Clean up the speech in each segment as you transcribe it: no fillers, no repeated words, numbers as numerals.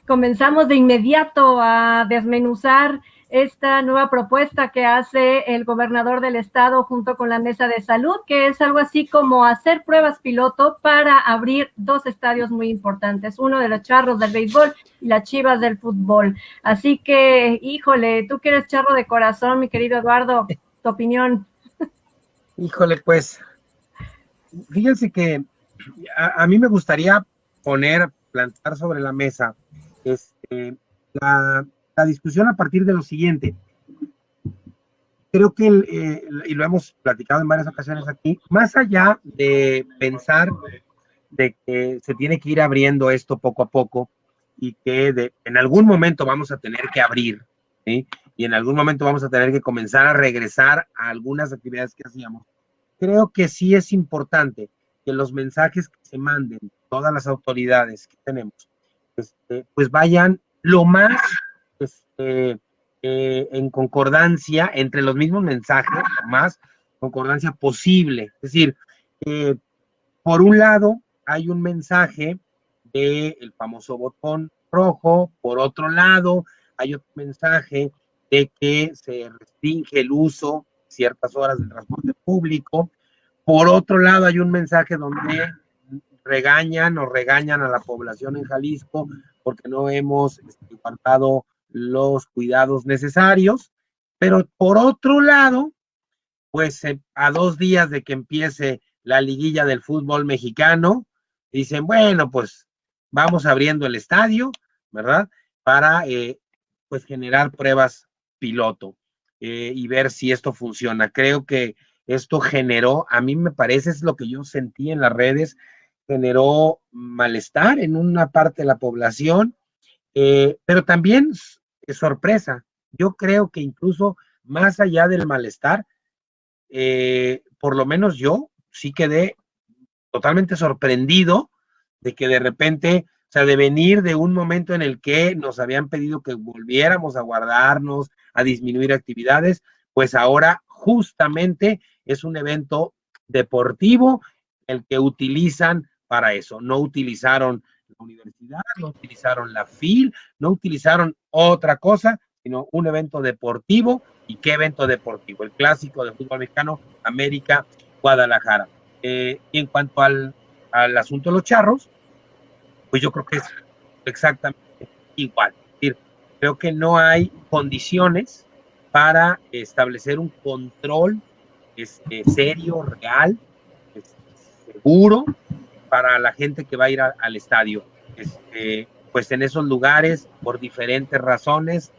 Comenzamos de inmediato a desmenuzar esta nueva propuesta que hace el gobernador del estado junto con la mesa de salud, que es algo así como hacer pruebas piloto para abrir dos estadios muy importantes, uno de los Charros del béisbol y las Chivas del fútbol. Así que, híjole, tú que eres charro de corazón, mi querido Eduardo, tu opinión. Híjole, pues, fíjense que a mí me gustaría plantar sobre la mesa la, la discusión a partir de lo siguiente. Creo que, y lo hemos platicado en varias ocasiones aquí, más allá de pensar de que se tiene que ir abriendo esto poco a poco y que en algún momento vamos a tener que abrir, ¿sí? Y en algún momento vamos a tener que comenzar a regresar a algunas actividades que hacíamos. Creo que sí es importante que los mensajes que se manden, todas las autoridades que tenemos, pues vayan lo más en concordancia entre los mismos mensajes, lo más concordancia posible. Es decir, por un lado, hay un mensaje del famoso botón rojo, por otro lado, hay otro mensaje de que se restringe el uso ciertas horas del transporte público, por otro lado, hay un mensaje donde regañan a la población en Jalisco porque no hemos guardado los cuidados necesarios, pero por otro lado, pues a 2 días de que empiece la liguilla del fútbol mexicano, dicen, bueno, pues vamos abriendo el estadio, ¿verdad? Para pues generar pruebas piloto y ver si esto funciona. Creo que esto generó, a mí me parece, es lo que yo sentí en las redes, generó malestar en una parte de la población, pero también sorpresa. Yo creo que incluso más allá del malestar, por lo menos yo sí quedé totalmente sorprendido de que de repente, o sea, de venir de un momento en el que nos habían pedido que volviéramos a guardarnos, a disminuir actividades, pues ahora justamente es un evento deportivo el que utilizan para eso. No utilizaron la universidad, no utilizaron la FIL, no utilizaron otra cosa, sino un evento deportivo. ¿Y qué evento deportivo? El clásico de fútbol mexicano, América Guadalajara. Y en cuanto al asunto de los charros, pues yo creo que es exactamente igual. Es decir, creo que no hay condiciones para establecer un control serio, real, seguro para la gente que va a ir al estadio. Pues en esos lugares, por diferentes razones,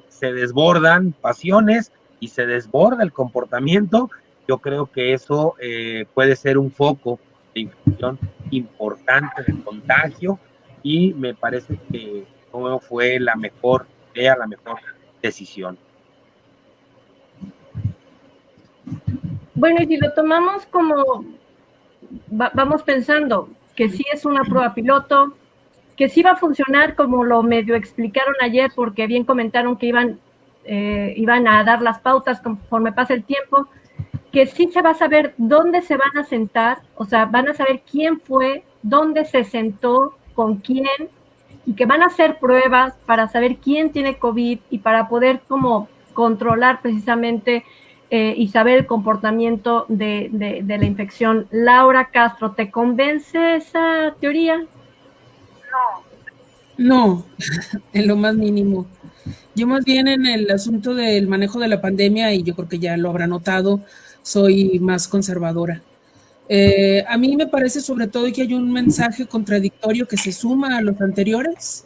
se desbordan pasiones y se desborda el comportamiento. Yo creo que eso puede ser un foco de infección importante de contagio y me parece que no fue la mejor idea, la mejor decisión. Bueno, y si lo tomamos como vamos pensando que sí es una prueba piloto, que sí va a funcionar como lo medio explicaron ayer, porque bien comentaron que iban a dar las pautas conforme pase el tiempo, que sí se va a saber dónde se van a sentar, o sea, van a saber quién fue, dónde se sentó, con quién, y que van a hacer pruebas para saber quién tiene COVID y para poder como controlar precisamente y saber el comportamiento de la infección. Laura Castro, ¿te convence esa teoría? No, en lo más mínimo. Yo más bien en el asunto del manejo de la pandemia, y yo creo que ya lo habrá notado, soy más conservadora. A mí me parece sobre todo que hay un mensaje contradictorio que se suma a los anteriores,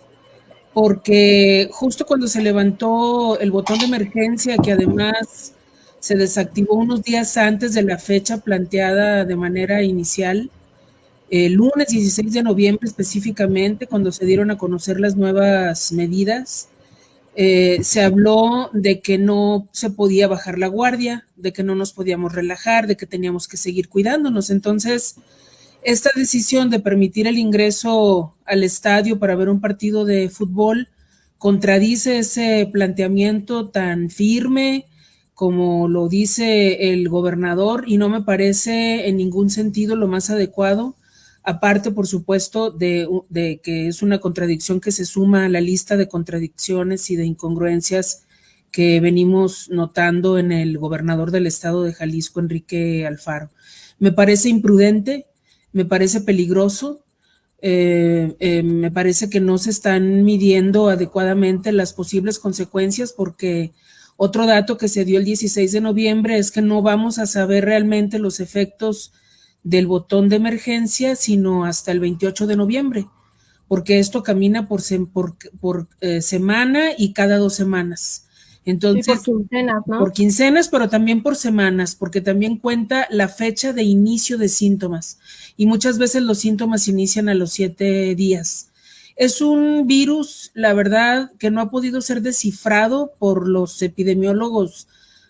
porque justo cuando se levantó el botón de emergencia, que además se desactivó unos días antes de la fecha planteada de manera inicial, el lunes 16 de noviembre específicamente, cuando se dieron a conocer las nuevas medidas, se habló de que no se podía bajar la guardia, de que no nos podíamos relajar, de que teníamos que seguir cuidándonos. Entonces, esta decisión de permitir el ingreso al estadio para ver un partido de fútbol contradice ese planteamiento tan firme como lo dice el gobernador y no me parece en ningún sentido lo más adecuado, aparte, por supuesto, de que es una contradicción que se suma a la lista de contradicciones y de incongruencias que venimos notando en el gobernador del estado de Jalisco, Enrique Alfaro. Me parece imprudente, me parece peligroso, me parece que no se están midiendo adecuadamente las posibles consecuencias, porque otro dato que se dio el 16 de noviembre es que no vamos a saber realmente los efectos del botón de emergencia sino hasta el 28 de noviembre, porque esto camina por semana y cada 2 semanas. Entonces, sí, por quincenas, ¿no? Por quincenas, pero también por semanas, porque también cuenta la fecha de inicio de síntomas. Y muchas veces los síntomas inician a los 7 días. Es un virus, la verdad, que no ha podido ser descifrado por los epidemiólogos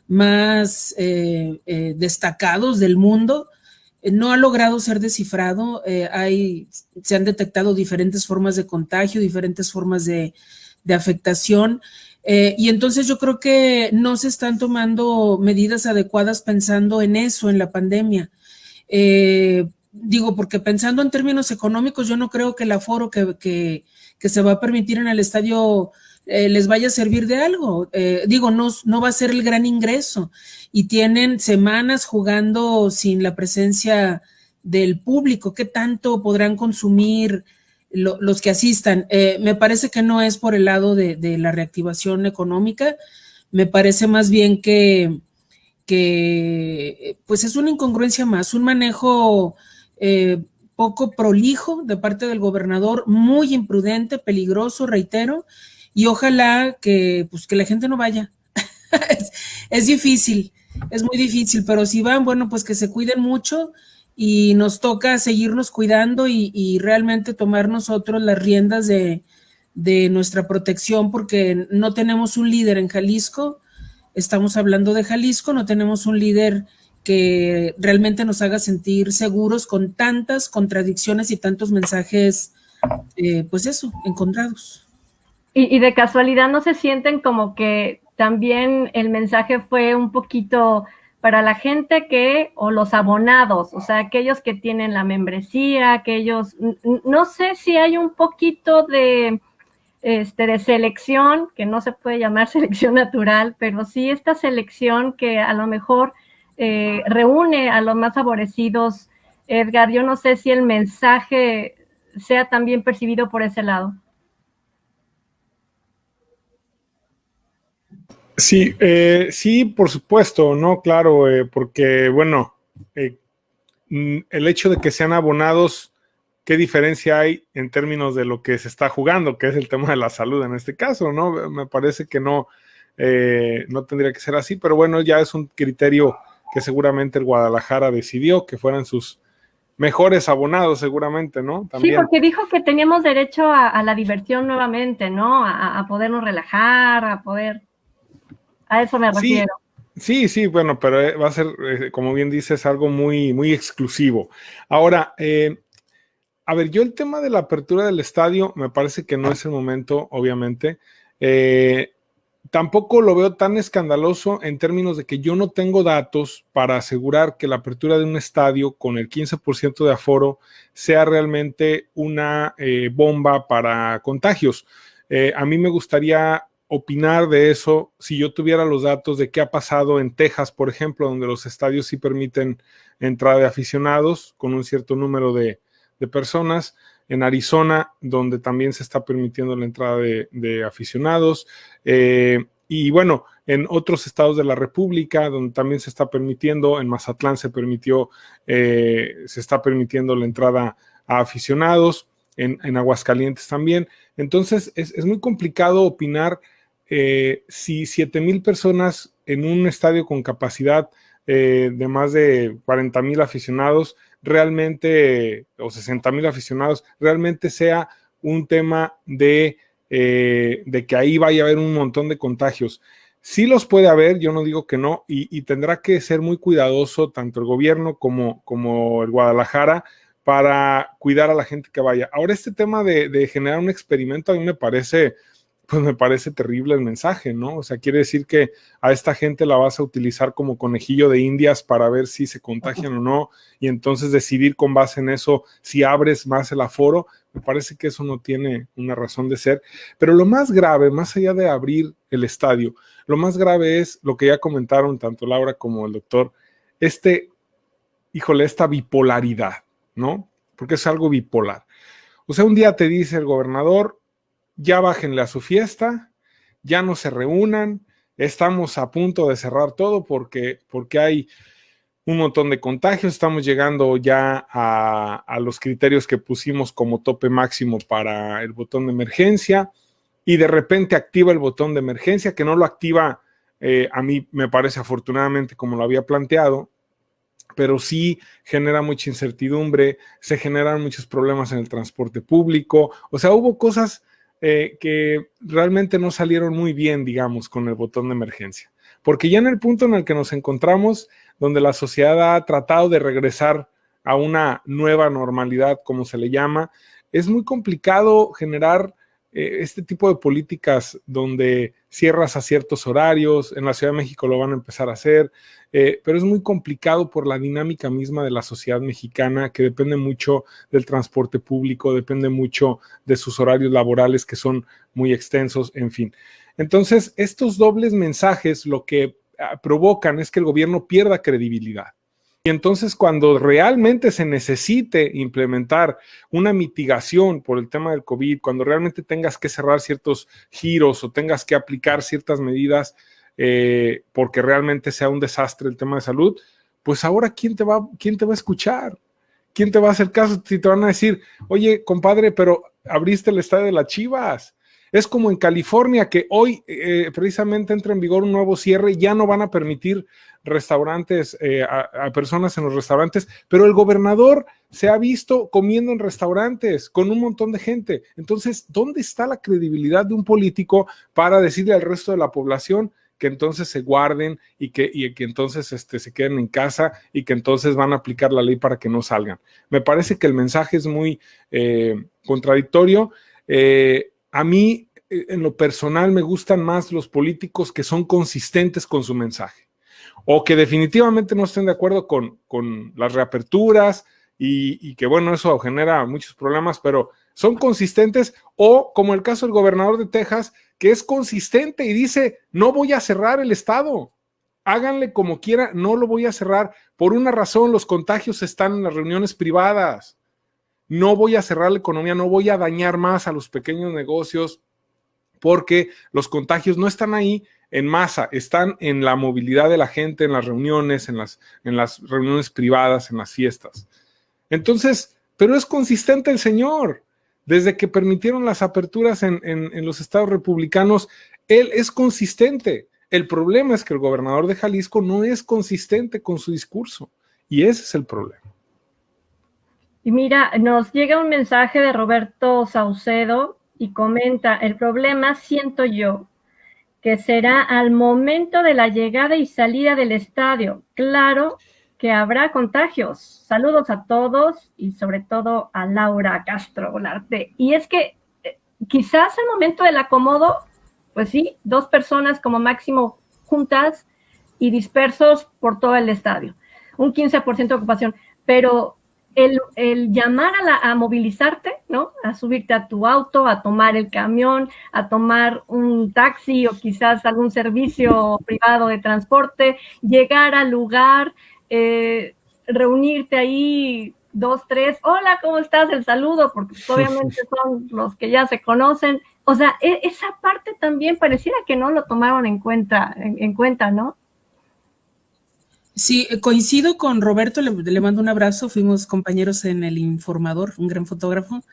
más destacados del mundo. No ha logrado ser descifrado. Se han detectado diferentes formas de contagio, diferentes formas de afectación. Y entonces yo creo que no se están tomando medidas adecuadas pensando en eso, en la pandemia. Digo, porque pensando en términos económicos, yo no creo que el aforo que se va a permitir en el estadio les vaya a servir de algo. Digo, no va a ser el gran ingreso. Y tienen semanas jugando sin la presencia del público. ¿Qué tanto podrán consumir los que asistan? Me parece que no es por el lado de la reactivación económica. Me parece más bien que pues es una incongruencia más, un manejo poco prolijo de parte del gobernador, muy imprudente, peligroso, reitero, y ojalá que la gente no vaya. Es difícil, es muy difícil, pero si van, bueno, pues que se cuiden mucho, y nos toca seguirnos cuidando y realmente tomar nosotros las riendas de nuestra protección, porque no tenemos un líder en Jalisco. Estamos hablando de Jalisco, no tenemos un líder que realmente nos haga sentir seguros con tantas contradicciones y tantos mensajes, pues eso, encontrados. Y de casualidad no se sienten como que también el mensaje fue un poquito para la gente o los abonados, o sea, aquellos que tienen la membresía, aquellos, no sé si hay un poquito de selección, que no se puede llamar selección natural, pero sí esta selección que a lo mejor reúne a los más favorecidos. Edgar, yo no sé si el mensaje sea también percibido por ese lado. Sí, sí, por supuesto, ¿no? Claro, porque, bueno, el hecho de que sean abonados, ¿qué diferencia hay en términos de lo que se está jugando, que es el tema de la salud en este caso, ¿no? Me parece que no tendría que ser así, pero bueno, ya es un criterio que seguramente el Guadalajara decidió que fueran sus mejores abonados, seguramente, ¿no? También. Sí, porque dijo que teníamos derecho a la diversión nuevamente, ¿no? A podernos relajar, a poder... A eso me refiero. Sí, bueno, pero va a ser, como bien dices, algo muy, muy exclusivo. Ahora, a ver, yo el tema de la apertura del estadio me parece que no es el momento, obviamente. Tampoco lo veo tan escandaloso en términos de que yo no tengo datos para asegurar que la apertura de un estadio con el 15% de aforo sea realmente una bomba para contagios. A mí me gustaría opinar de eso si yo tuviera los datos de qué ha pasado en Texas, por ejemplo, donde los estadios sí permiten entrada de aficionados con un cierto número de personas, en Arizona, donde también se está permitiendo la entrada de aficionados, y bueno, en otros estados de la República, donde también se está permitiendo, en Mazatlán se está permitiendo la entrada a aficionados, en Aguascalientes también. Entonces, es muy complicado opinar si 7,000 personas en un estadio con capacidad de más de 40,000 aficionados, realmente, o 60,000 aficionados, realmente sea un tema de que ahí vaya a haber un montón de contagios. Sí los puede haber, yo no digo que no, y tendrá que ser muy cuidadoso tanto el gobierno como el Guadalajara para cuidar a la gente que vaya. Ahora, este tema de generar un experimento a mí me parece pues me parece terrible el mensaje, ¿no? O sea, quiere decir que a esta gente la vas a utilizar como conejillo de indias para ver si se contagian o no, y entonces decidir con base en eso si abres más el aforo. Me parece que eso no tiene una razón de ser. Pero lo más grave, más allá de abrir el estadio, lo más grave es lo que ya comentaron tanto Laura como el doctor, esta bipolaridad, ¿no? Porque es algo bipolar. O sea, un día te dice el gobernador, ya bájenle a su fiesta, ya no se reúnan, estamos a punto de cerrar todo porque hay un montón de contagios, estamos llegando ya a los criterios que pusimos como tope máximo para el botón de emergencia, y de repente activa el botón de emergencia, que no lo activa, a mí me parece afortunadamente como lo había planteado, pero sí genera mucha incertidumbre, se generan muchos problemas en el transporte público, o sea, hubo cosas que realmente no salieron muy bien, digamos, con el botón de emergencia, porque ya en el punto en el que nos encontramos, donde la sociedad ha tratado de regresar a una nueva normalidad, como se le llama, es muy complicado generar este tipo de políticas donde cierras a ciertos horarios. En la Ciudad de México lo van a empezar a hacer, pero es muy complicado por la dinámica misma de la sociedad mexicana, que depende mucho del transporte público, depende mucho de sus horarios laborales que son muy extensos, en fin. Entonces, estos dobles mensajes lo que provocan es que el gobierno pierda credibilidad. Y entonces, cuando realmente se necesite implementar una mitigación por el tema del COVID, cuando realmente tengas que cerrar ciertos giros o tengas que aplicar ciertas medidas porque realmente sea un desastre el tema de salud, pues ahora ¿quién te va a escuchar? ¿Quién te va a hacer caso si te van a decir, oye, compadre, pero abriste el estadio de las Chivas? Es como en California, que hoy precisamente entra en vigor un nuevo cierre, ya no van a permitir restaurantes, a personas en los restaurantes, pero el gobernador se ha visto comiendo en restaurantes con un montón de gente. Entonces, ¿dónde está la credibilidad de un político para decirle al resto de la población que entonces se guarden y que entonces se queden en casa y que entonces van a aplicar la ley para que no salgan? Me parece que el mensaje es muy contradictorio. A mí, en lo personal, me gustan más los políticos que son consistentes con su mensaje, o que definitivamente no estén de acuerdo con las reaperturas y que, bueno, eso genera muchos problemas, pero son consistentes, o como el caso del gobernador de Texas, que es consistente y dice, no voy a cerrar el estado, háganle como quiera, no lo voy a cerrar, por una razón, los contagios están en las reuniones privadas. No voy a cerrar la economía, no voy a dañar más a los pequeños negocios, porque los contagios no están ahí en masa, están en la movilidad de la gente, en las reuniones, en las reuniones privadas, en las fiestas. Entonces, pero es consistente el señor. Desde que permitieron las aperturas en los estados republicanos, él es consistente. El problema es que el gobernador de Jalisco no es consistente con su discurso, y ese es el problema. Y mira, nos llega un mensaje de Roberto Saucedo y comenta, el problema siento yo que será al momento de la llegada y salida del estadio. Claro que habrá contagios. Saludos a todos y sobre todo a Laura Castro Volarte. Y es que quizás al momento del acomodo, pues sí, 2 personas como máximo juntas y dispersos por todo el estadio. Un 15% de ocupación, pero el llamar a movilizarte, ¿no? A subirte a tu auto, a tomar el camión, a tomar un taxi o quizás algún servicio privado de transporte, llegar al lugar, reunirte ahí 2, 3, hola, ¿cómo estás? El saludo, porque obviamente son los que ya se conocen. O sea, esa parte también pareciera que no lo tomaron en cuenta, ¿no? Sí, coincido con Roberto, le mando un abrazo, fuimos compañeros en El Informador, un gran fotógrafo.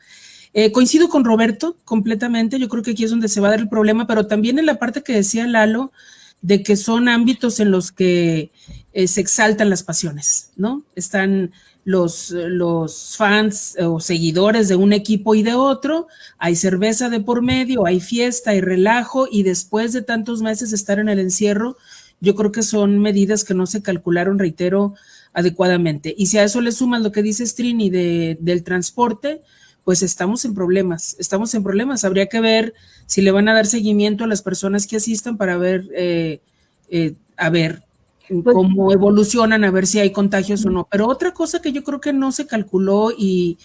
Coincido con Roberto completamente, yo creo que aquí es donde se va a dar el problema, pero también en la parte que decía Lalo, de que son ámbitos en los que se exaltan las pasiones, ¿no? Están los fans o seguidores de un equipo y de otro, hay cerveza de por medio, hay fiesta, hay relajo, y después de tantos meses de estar en el encierro, yo creo que son medidas que no se calcularon, reitero, adecuadamente. Y si a eso le suman lo que dice Trini del transporte, pues estamos en problemas. Habría que ver si le van a dar seguimiento a las personas que asistan para ver, a ver cómo evolucionan, a ver si hay contagios o no. Pero otra cosa que yo creo que no se calculó y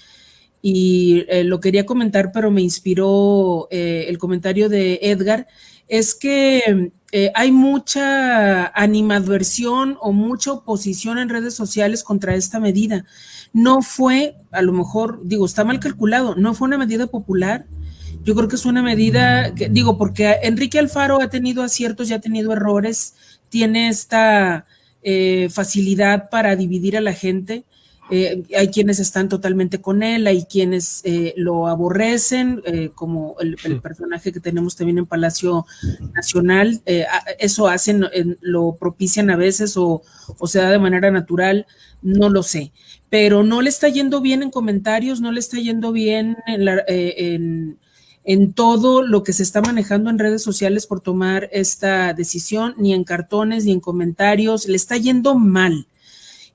lo quería comentar, pero me inspiró el comentario de Edgar, es que hay mucha animadversión o mucha oposición en redes sociales contra esta medida. No fue, a lo mejor, digo, está mal calculado, no fue una medida popular. Yo creo que es una medida, que, digo, porque Enrique Alfaro ha tenido aciertos y ha tenido errores, tiene esta facilidad para dividir a la gente. Hay quienes están totalmente con él, hay quienes lo aborrecen, como el personaje que tenemos también en Palacio Nacional. Eso hacen, lo propician a veces o se da de manera natural, no lo sé. Pero no le está yendo bien en comentarios, no le está yendo bien en todo lo que se está manejando en redes sociales por tomar esta decisión, ni en cartones, ni en comentarios, le está yendo mal.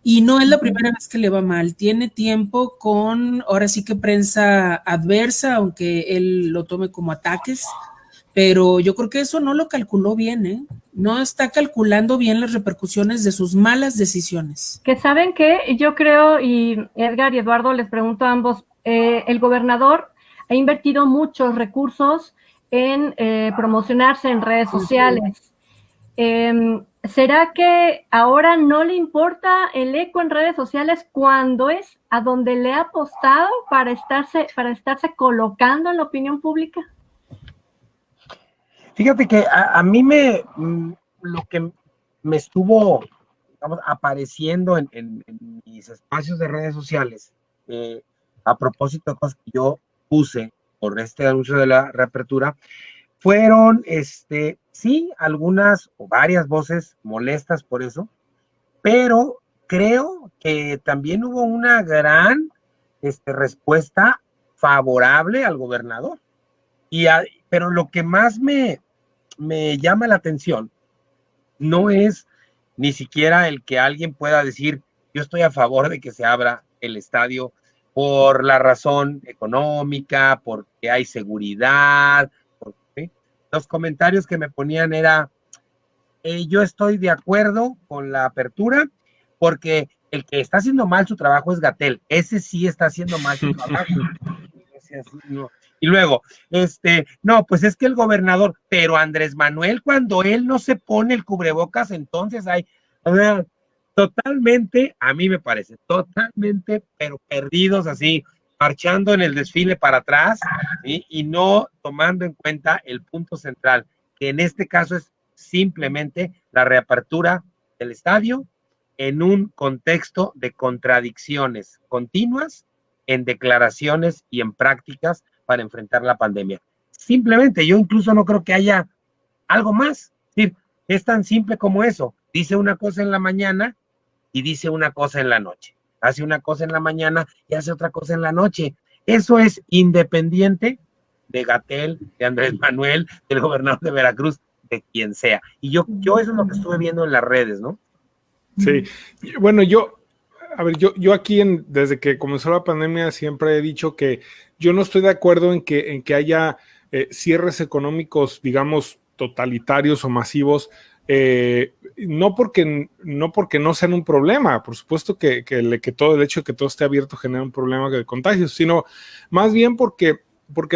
Y no es la primera vez que le va mal, tiene tiempo con, ahora sí que prensa adversa, aunque él lo tome como ataques, pero yo creo que eso no lo calculó bien, ¿eh? No está calculando bien las repercusiones de sus malas decisiones. Que saben que yo creo, y Edgar y Eduardo les pregunto a ambos, el gobernador ha invertido muchos recursos en promocionarse en redes sociales. ¿Será que ahora no le importa el eco en redes sociales cuando es a donde le ha apostado para estarse colocando en la opinión pública? Fíjate que a mí lo que me estuvo, digamos, apareciendo en mis espacios de redes sociales, a propósito de cosas que yo puse por este anuncio de la reapertura, fueron, sí, algunas o varias voces molestas por eso, pero creo que también hubo una gran respuesta favorable al gobernador. Pero lo que más me llama la atención no es ni siquiera el que alguien pueda decir, yo estoy a favor de que se abra el estadio por la razón económica, porque hay seguridad. Los comentarios que me ponían era, yo estoy de acuerdo con la apertura, porque el que está haciendo mal su trabajo es Gatell, ese sí está haciendo mal su trabajo. Y luego, no, pues es que el gobernador, pero Andrés Manuel, cuando él no se pone el cubrebocas, entonces hay, totalmente, a mí me parece, totalmente, pero perdidos así, marchando en el desfile para atrás, ¿sí? Y no tomando en cuenta el punto central, que en este caso es simplemente la reapertura del estadio en un contexto de contradicciones continuas en declaraciones y en prácticas para enfrentar la pandemia. Simplemente, yo incluso no creo que haya algo más. Es decir, es tan simple como eso. Dice una cosa en la mañana y dice una cosa en la noche. Hace una cosa en la mañana y hace otra cosa en la noche. Eso es independiente de Gatell, de Andrés Manuel, del gobernador de Veracruz, de quien sea. Y yo eso es lo que estuve viendo en las redes, ¿no? Sí, bueno, yo aquí desde que comenzó la pandemia siempre he dicho que yo no estoy de acuerdo en que haya cierres económicos, digamos, totalitarios o masivos, no porque no sean un problema, por supuesto que todo el hecho de que todo esté abierto genera un problema de contagios, sino más bien porque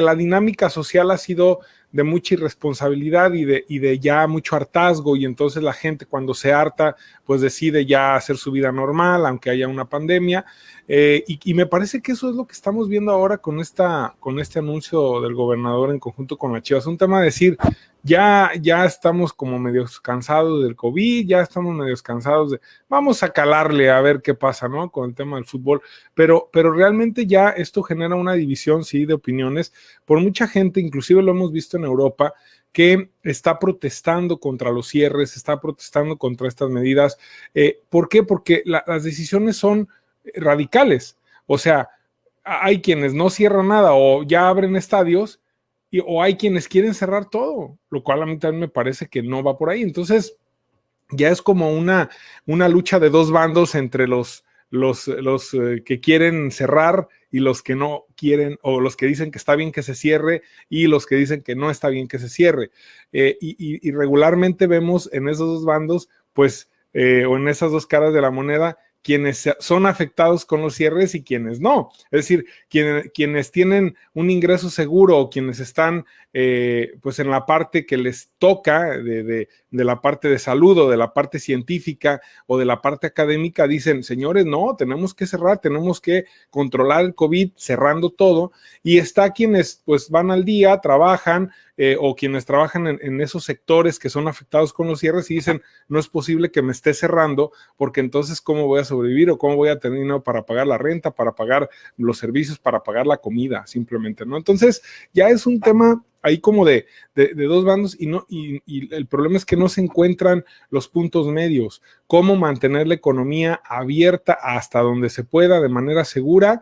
la dinámica social ha sido de mucha irresponsabilidad y de ya mucho hartazgo, y entonces la gente cuando se harta pues decide ya hacer su vida normal aunque haya una pandemia, y me parece que eso es lo que estamos viendo ahora con este anuncio del gobernador en conjunto con la Chivas, un tema de decir ya estamos como medio cansados del COVID, ya estamos medio cansados vamos a calarle a ver qué pasa, ¿no? Con el tema del fútbol, pero realmente ya esto genera una división, sí, de opiniones por mucha gente, inclusive lo hemos visto en Europa, que está protestando contra los cierres, está protestando contra estas medidas. ¿Por qué? Porque las decisiones son radicales, o sea, hay quienes no cierran nada o ya abren estadios, o hay quienes quieren cerrar todo, lo cual a mí también me parece que no va por ahí. Entonces, ya es como una lucha de dos bandos entre los que quieren cerrar y los que no quieren, o los que dicen que está bien que se cierre y los que dicen que no está bien que se cierre. Y regularmente vemos en esos dos bandos, pues, o en esas dos caras de la moneda, quienes son afectados con los cierres y quienes no. Es decir, quienes tienen un ingreso seguro o quienes están pues en la parte que les toca de la parte de salud o de la parte científica o de la parte académica, dicen, señores, no, tenemos que cerrar, tenemos que controlar el COVID cerrando todo. Y está quienes pues van al día, trabajan, o quienes trabajan en esos sectores que son afectados con los cierres y dicen, no es posible que me esté cerrando, porque entonces ¿cómo voy a sobrevivir o cómo voy a tener dinero para pagar la renta, para pagar los servicios, para pagar la comida, simplemente, ¿no? Entonces ya es un tema ahí como de dos bandos y el problema es que no se encuentran los puntos medios, cómo mantener la economía abierta hasta donde se pueda de manera segura,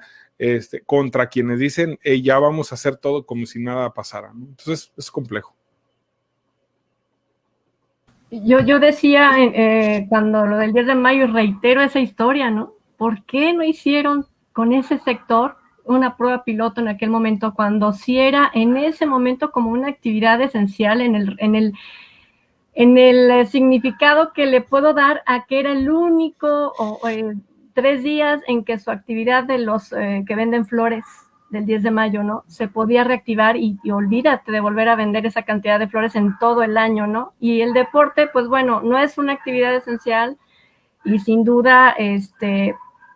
contra quienes dicen, ya vamos a hacer todo como si nada pasara, ¿no? Entonces es complejo. Yo decía cuando lo del 10 de mayo, reitero esa historia, ¿no? ¿Por qué no hicieron con ese sector una prueba piloto en aquel momento, cuando sí era en ese momento como una actividad esencial en el significado que le puedo dar a que era el único 3 días en que su actividad de los que venden flores del 10 de mayo, ¿no? Se podía reactivar y olvídate de volver a vender esa cantidad de flores en todo el año, ¿no? Y el deporte, pues bueno, no es una actividad esencial y sin duda,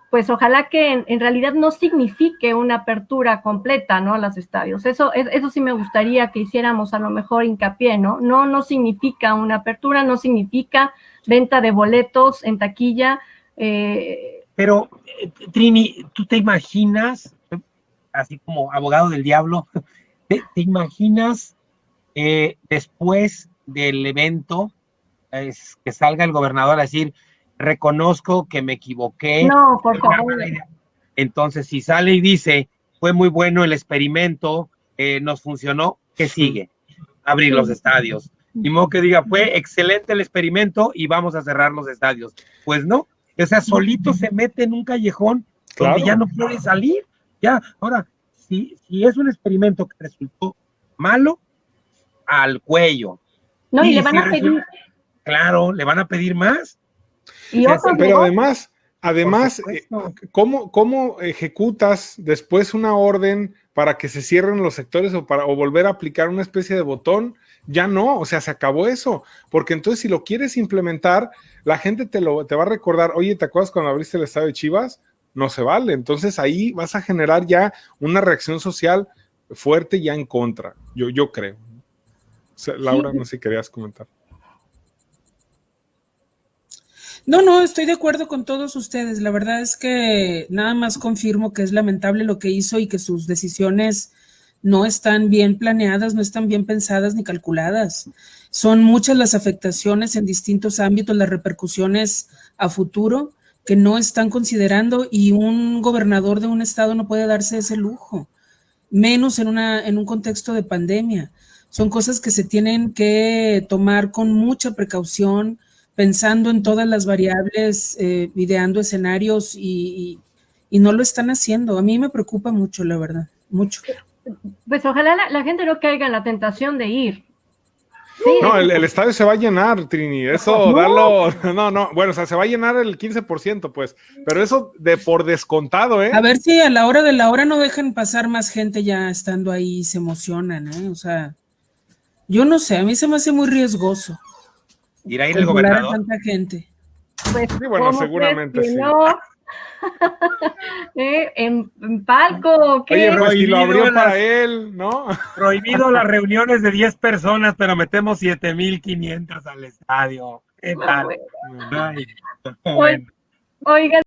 pues ojalá que en realidad no signifique una apertura completa, ¿no? A los estadios. Eso sí me gustaría que hiciéramos a lo mejor hincapié, ¿no? No significa una apertura, no significa venta de boletos en taquilla. Pero, Trini, ¿tú te imaginas, así como abogado del diablo, te imaginas después del evento que salga el gobernador a decir, reconozco que me equivoqué? No, por favor. Entonces, si sale y dice, fue muy bueno el experimento, nos funcionó, ¿qué sigue? Abrir los estadios. Ni modo que diga, fue excelente el experimento y vamos a cerrar los estadios. Pues no, o sea, solito se mete en un callejón donde ya no puede salir. Ya, ahora, si es un experimento que resultó malo, al cuello. No, y le van a pedir. Claro, le van a pedir más. Pero además, ¿cómo ejecutas después una orden para que se cierren los sectores o volver a aplicar una especie de botón? Ya no, o sea, se acabó eso, porque entonces si lo quieres implementar, la gente te va a recordar, oye, ¿te acuerdas cuando abriste el estadio de Chivas? No se vale, entonces ahí vas a generar ya una reacción social fuerte ya en contra, yo creo. O sea, Laura, no sé si querías comentar. No, estoy de acuerdo con todos ustedes. La verdad es que nada más confirmo que es lamentable lo que hizo y que sus decisiones no están bien planeadas, no están bien pensadas ni calculadas. Son muchas las afectaciones en distintos ámbitos, las repercusiones a futuro que no están considerando y un gobernador de un estado no puede darse ese lujo, menos en un contexto de pandemia. Son cosas que se tienen que tomar con mucha precaución, pensando en todas las variables, ideando escenarios y no lo están haciendo. A mí me preocupa mucho, la verdad, mucho. Pues ojalá la gente no caiga en la tentación de ir. Sí, no, el estadio se va a llenar, Trini, eso, dalo, no, bueno, o sea, se va a llenar el 15%, pues, pero eso por descontado, ¿eh? A ver si a la hora de la hora no dejan pasar más gente ya estando ahí, se emocionan, ¿eh? O sea, yo no sé, a mí se me hace muy riesgoso. ¿Irá a ir el gobernador? A tanta gente. Pues, sí, bueno, seguramente sí. No? ¿En palco? ¿Qué? Oye, pero si lo abrió para él, ¿no? Prohibido las reuniones de 10 personas, pero metemos 7,500 al estadio. ¿Qué tal? Bueno. Oigan.